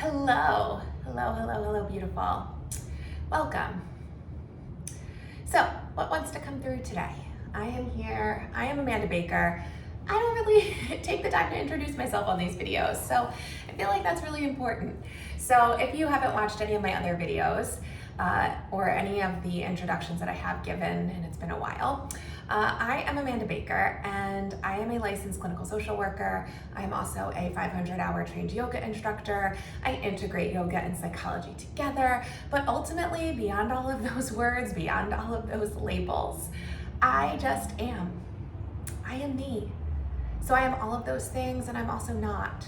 Hello, beautiful. Welcome. So, what wants to come through today? I am here. I am Amanda Baker. I don't really take the time to introduce myself on these videos, so I feel like that's really important. So, if you haven't watched any of my other videos or any of the introductions that I have given, and it's been a while, I am Amanda Baker, and I am a licensed clinical social worker. I'm also a 500-hour trained yoga instructor. I integrate yoga and psychology together, but ultimately, beyond all of those words, beyond all of those labels, I just am. I am me. So I am all of those things, and I'm also not.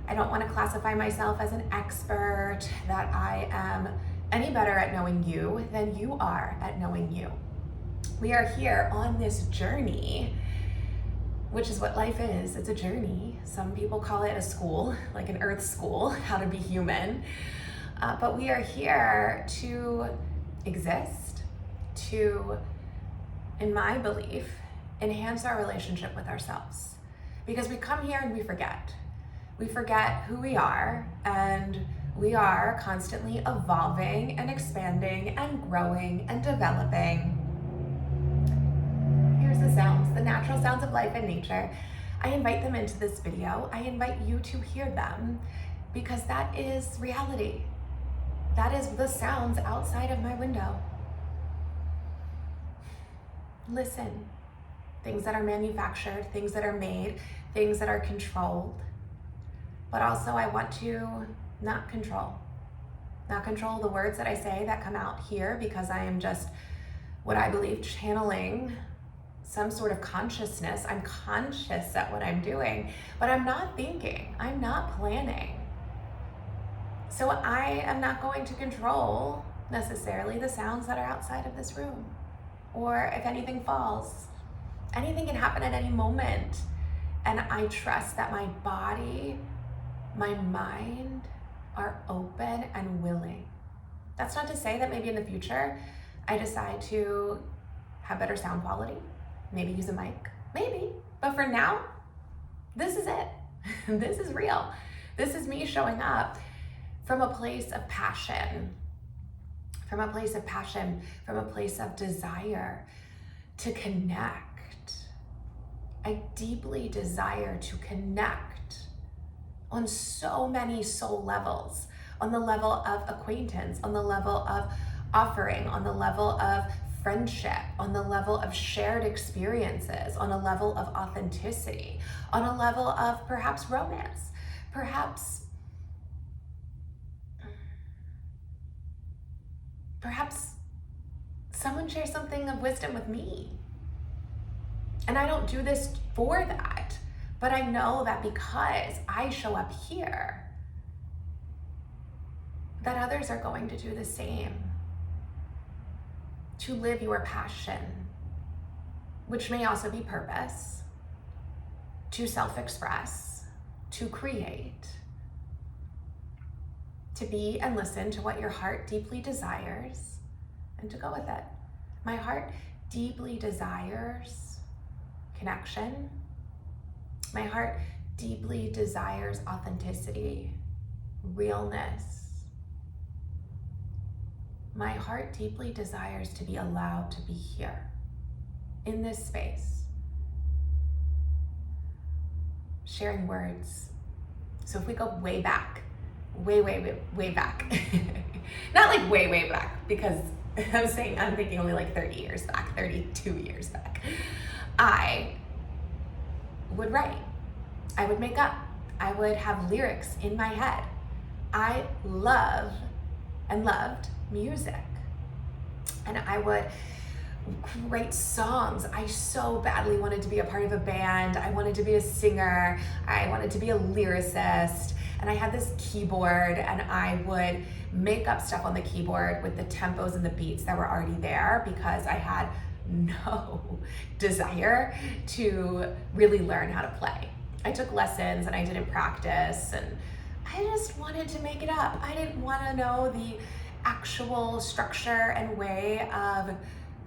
I don't want to classify myself as an expert, that I am any better at knowing you than you are at knowing you. We are here on this journey, which is what life is. It's a journey. Some people call it a school, like an earth school, how to be human. But we are here to exist, to, in my belief, enhance our relationship with ourselves. Because we come here and we forget. We forget who we are, and we are constantly evolving and expanding and growing and developing. Here's the sounds, the natural sounds of life and nature. I invite them into this video. I invite you to hear them because that is reality. That is the sounds outside of my window. Listen. Things that are manufactured, things that are made, things that are controlled. But also I want to not control the words that I say that come out here, because I am just what I believe channeling some sort of consciousness. I'm conscious at what I'm doing, but I'm not thinking, I'm not planning. So I am not going to control necessarily the sounds that are outside of this room, or if anything falls. Anything can happen at any moment. And I trust that my body, my mind are open and willing. That's not to say that maybe in the future I decide to have better sound quality, maybe use a mic, maybe. But for now, this is it. This is real. This is me showing up from a place of passion, from a place of desire to connect. I deeply desire to connect on so many soul levels, on the level of acquaintance, on the level of offering, on the level of friendship, on the level of shared experiences, on a level of authenticity, on a level of perhaps romance, perhaps someone shares something of wisdom with me. And I don't do this for that, but I know that because I show up here, that others are going to do the same. To live your passion, which may also be purpose, to self-express, to create, to be and listen to what your heart deeply desires, and to go with it. My heart deeply desires connection. My heart deeply desires authenticity, realness. My heart deeply desires to be allowed to be here in this space, sharing words. So if we go way back, way back, not like way back, because I'm thinking only like 30 years back, 32 years back. I would write, I would make up, I would have lyrics in my head. I love and loved music. And I would write songs. I so badly wanted to be a part of a band. I wanted to be a singer. I wanted to be a lyricist. And I had this keyboard, and I would make up stuff on the keyboard with the tempos and the beats that were already there, because I had no desire to really learn how to play. I took lessons and I didn't practice, and I just wanted to make it up. I didn't want to know the actual structure and way of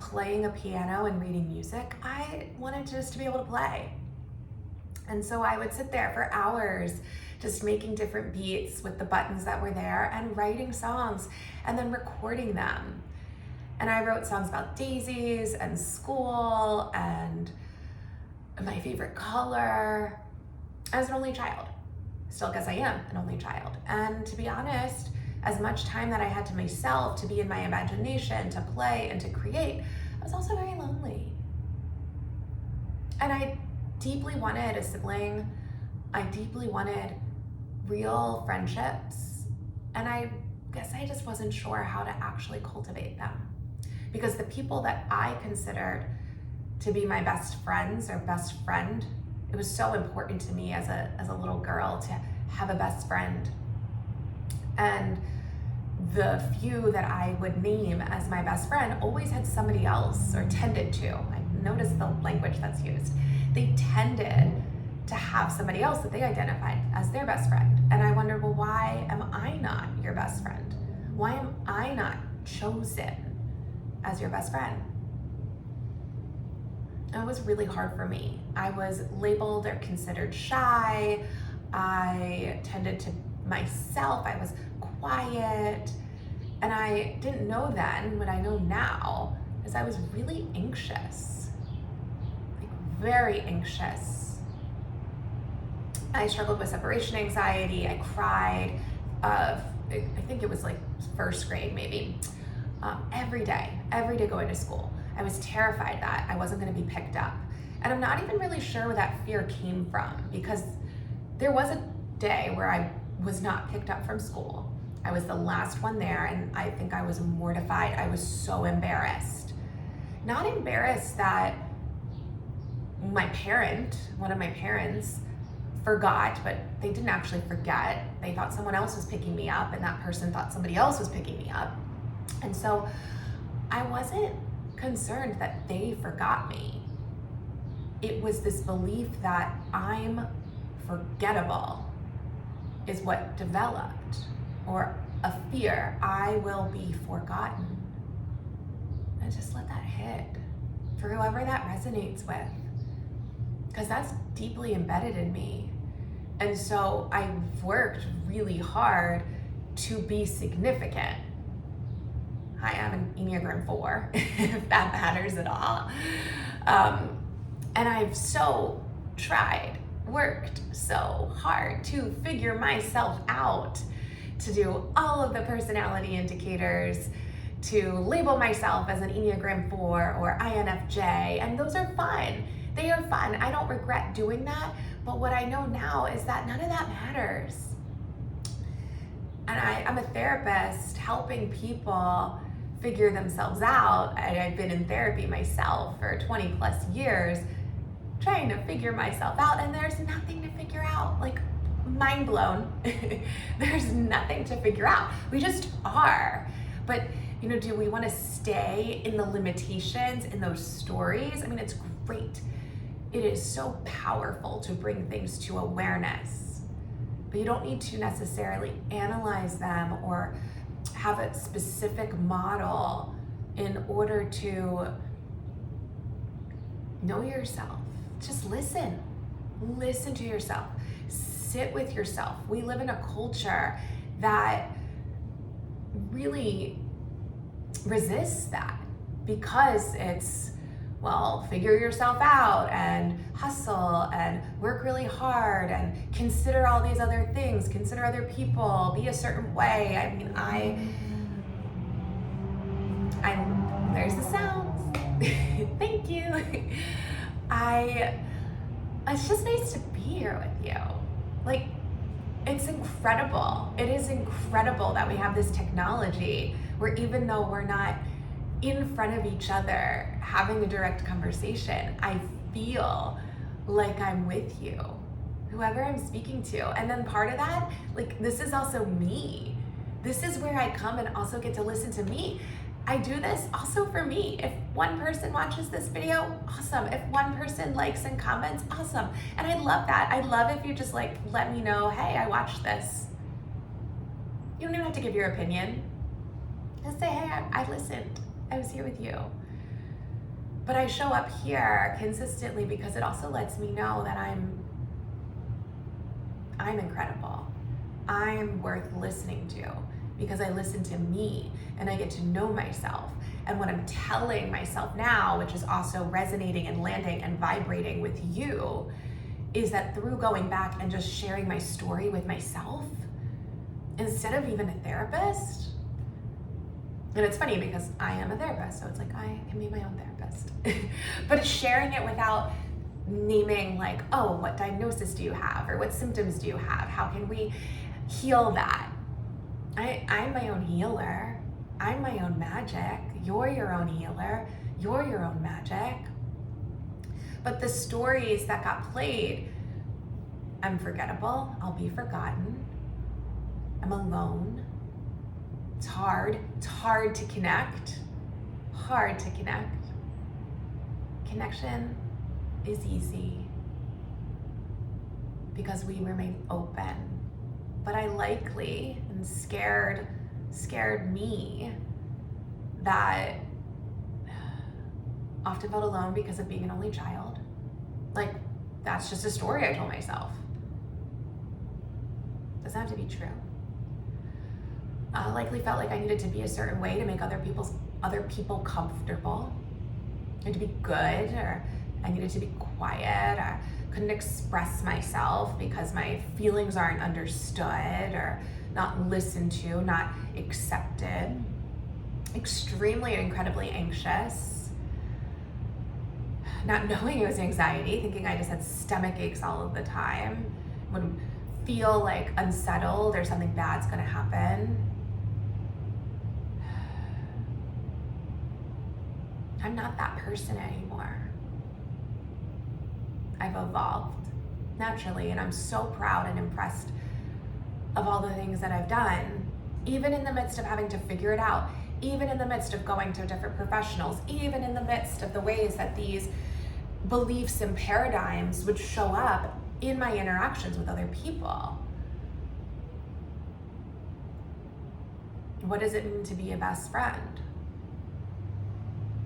playing a piano and reading music. I wanted just to be able to play. And so I would sit there for hours just making different beats with the buttons that were there and writing songs and then recording them. And I wrote songs about daisies and school and my favorite color. I was an only child. Still guess I am an only child. And to be honest, as much time that I had to myself to be in my imagination, to play and to create, I was also very lonely. And I deeply wanted a sibling. I deeply wanted real friendships. And I guess I just wasn't sure how to actually cultivate them. Because the people that I considered to be my best friends or best friend, it was so important to me as a little girl to have a best friend. And the few that I would name as my best friend always had somebody else, or tended to. I noticed the language that's used. They tended to have somebody else that they identified as their best friend. And I wondered, well, why am I not your best friend? Why am I not chosen as your best friend? It was really hard for me. I was labeled or considered shy. I tended to myself. I was quiet. And I didn't know then, what I know now, is I was really anxious, like very anxious. I struggled with separation anxiety. I cried. I think it was like first grade maybe. Every day going to school. I was terrified that I wasn't going to be picked up. And I'm not even really sure where that fear came from, because there was a day where I was not picked up from school. I was the last one there, and I think I was mortified. I was so embarrassed. Not embarrassed that one of my parents, forgot, but they didn't actually forget. They thought someone else was picking me up, and that person thought somebody else was picking me up. And so I wasn't concerned that they forgot me. It was this belief that I'm forgettable is what developed, or a fear, I will be forgotten. And just let that hit for whoever that resonates with, because that's deeply embedded in me. And so I worked really hard to be significant. Hi, I'm an Enneagram 4, if that matters at all. And I've so worked so hard to figure myself out, to do all of the personality indicators, to label myself as an Enneagram 4 or INFJ, and those are fun. They are fun. I don't regret doing that, but what I know now is that none of that matters. And I'm a therapist helping people figure themselves out. I've been in therapy myself for 20 plus years, trying to figure myself out, and there's nothing to figure out. Like, mind blown. There's nothing to figure out. We just are. But, do we want to stay in the limitations, in those stories? I mean, it's great. It is so powerful to bring things to awareness, but you don't need to necessarily analyze them or have a specific model in order to know yourself. Just listen to yourself, sit with yourself. We live in a culture that really resists that, because it's, well, figure yourself out and hustle and work really hard and consider all these other things, consider other people, be a certain way. I mean, there's the sounds. Thank you. It's just nice to be here with you. Like, it's incredible. It is incredible that we have this technology where, even though we're not in front of each other having a direct conversation, I feel like I'm with you, whoever I'm speaking to. And then part of that, like, this is also me. This is where I come and also get to listen to me. I do this also for me. If one person watches this video, awesome. If one person likes and comments, awesome. And I love that. I love if you just let me know, hey, I watched this. You don't even have to give your opinion. Just say, hey, I listened. I was here with you. But I show up here consistently because it also lets me know that I'm incredible. I'm worth listening to because I listen to me and I get to know myself. And what I'm telling myself now, which is also resonating and landing and vibrating with you, is that through going back and just sharing my story with myself, instead of even a therapist, and it's funny because I am a therapist, so it's like I can be my own therapist, but sharing it without naming like, oh, what diagnosis do you have? Or what symptoms do you have? How can we heal that? I'm my own healer. I'm my own magic. You're your own healer. You're your own magic. But the stories that got played, I'm forgettable. I'll be forgotten. I'm alone. It's hard. It's hard to connect. Hard to connect. Connection is easy because we remain open. But I likely and scared me that often felt alone because of being an only child. Like, that's just a story I told myself. Doesn't have to be true. I likely felt like I needed to be a certain way to make other people comfortable, and to be good, or I needed to be quiet, or couldn't express myself because my feelings aren't understood or not listened to, not accepted. Extremely and incredibly anxious. Not knowing it was anxiety, thinking I just had stomach aches all of the time. Would feel like unsettled or something bad's gonna happen. I'm not that person anymore. I've evolved naturally, and I'm so proud and impressed of all the things that I've done, even in the midst of having to figure it out, even in the midst of going to different professionals, even in the midst of the ways that these beliefs and paradigms would show up in my interactions with other people. What does it mean to be a best friend?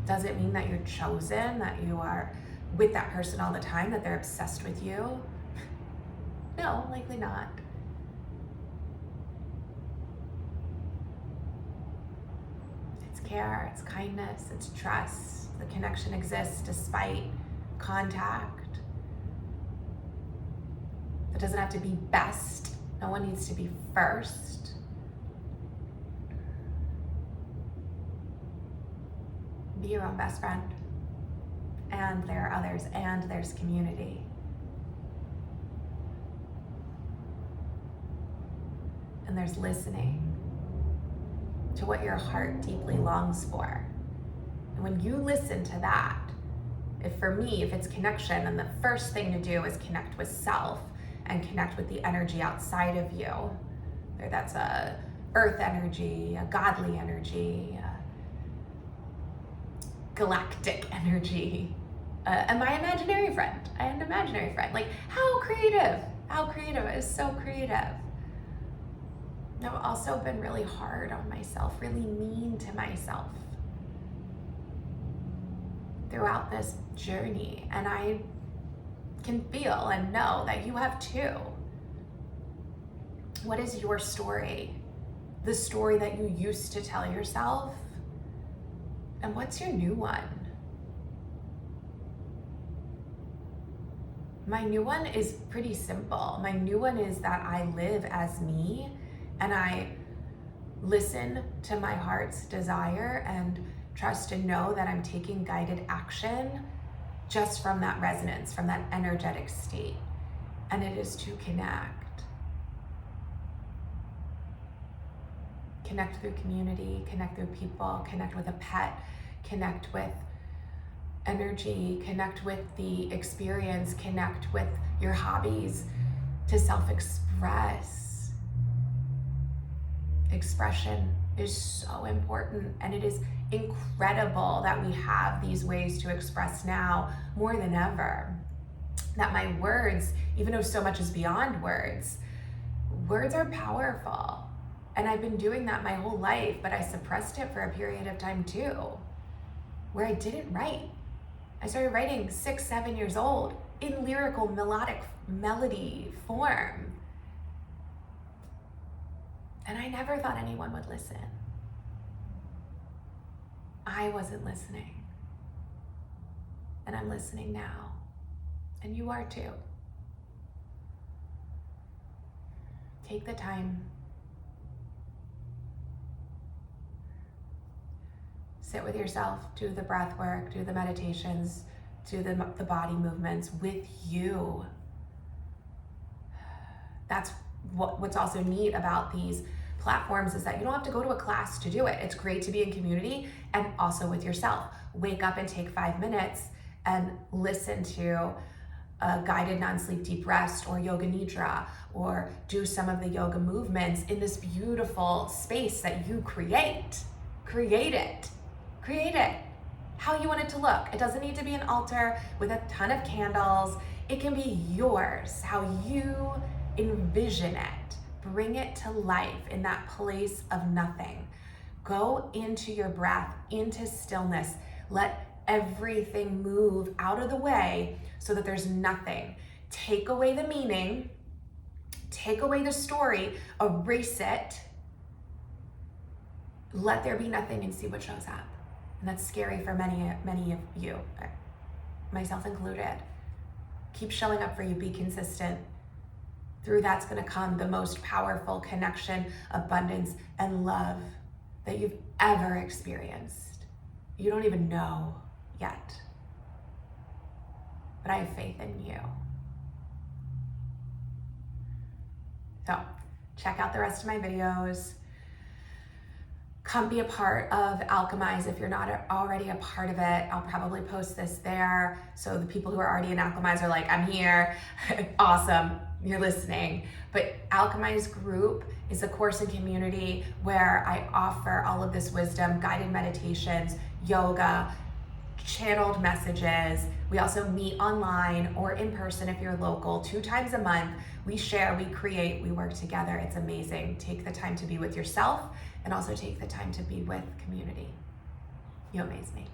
Does it mean that you're chosen, that you are with that person all the time, that they're obsessed with you? No, likely not. It's care, it's kindness, it's trust. The connection exists despite contact. It doesn't have to be best. No one needs to be first. Be your own best friend. And there are others, and there's community. And there's listening to what your heart deeply longs for. And when you listen to that, if it's connection, then the first thing to do is connect with self and connect with the energy outside of you. Whether that's a earth energy, a godly energy, galactic energy, and my imaginary friend. I have an imaginary friend. Like, how creative. It is so creative. I've also been really hard on myself, really mean to myself throughout this journey. And I can feel and know that you have too. What is your story? The story that you used to tell yourself? And what's your new one? My new one is pretty simple. My new one is that I live as me, and I listen to my heart's desire and trust and know that I'm taking guided action just from that resonance, from that energetic state. And it is to connect. Connect through community, connect through people, connect with a pet, connect with energy, connect with the experience, connect with your hobbies, to self-express. Expression is so important, and it is incredible that we have these ways to express now more than ever. That my words, even though so much is beyond words are powerful. And I've been doing that my whole life, but I suppressed it for a period of time too, where I didn't write. I started writing 6, 7 years old in lyrical melodic melody form. And I never thought anyone would listen. I wasn't listening. And I'm listening now. And you are too. Take the time. Sit with yourself, do the breath work, do the meditations, do the body movements with you. That's what's also neat about these platforms is that you don't have to go to a class to do it. It's great to be in community and also with yourself. Wake up and take 5 minutes and listen to a guided non-sleep deep rest or yoga nidra, or do some of the yoga movements in this beautiful space that you create. Create it. Create it how you want it to look. It doesn't need to be an altar with a ton of candles. It can be yours, how you envision it. Bring it to life in that place of nothing. Go into your breath, into stillness. Let everything move out of the way so that there's nothing. Take away the meaning, take away the story, erase it. Let there be nothing and see what shows up. And that's scary for many of you, myself included. Keep showing up for you, be consistent. Through that's gonna come the most powerful connection, abundance, and love that you've ever experienced. You don't even know yet. But I have faith in you. So, check out the rest of my videos. Come be a part of Alchemize if you're not already a part of it. I'll probably post this there. So the people who are already in Alchemize are like, I'm here, awesome, you're listening. But Alchemize group is a course and community where I offer all of this wisdom, guided meditations, yoga, channeled messages. We also meet online or in person if you're local 2 times a month. We share, we create, we work together. It's amazing. Take the time to be with yourself and also take the time to be with community. You amaze me.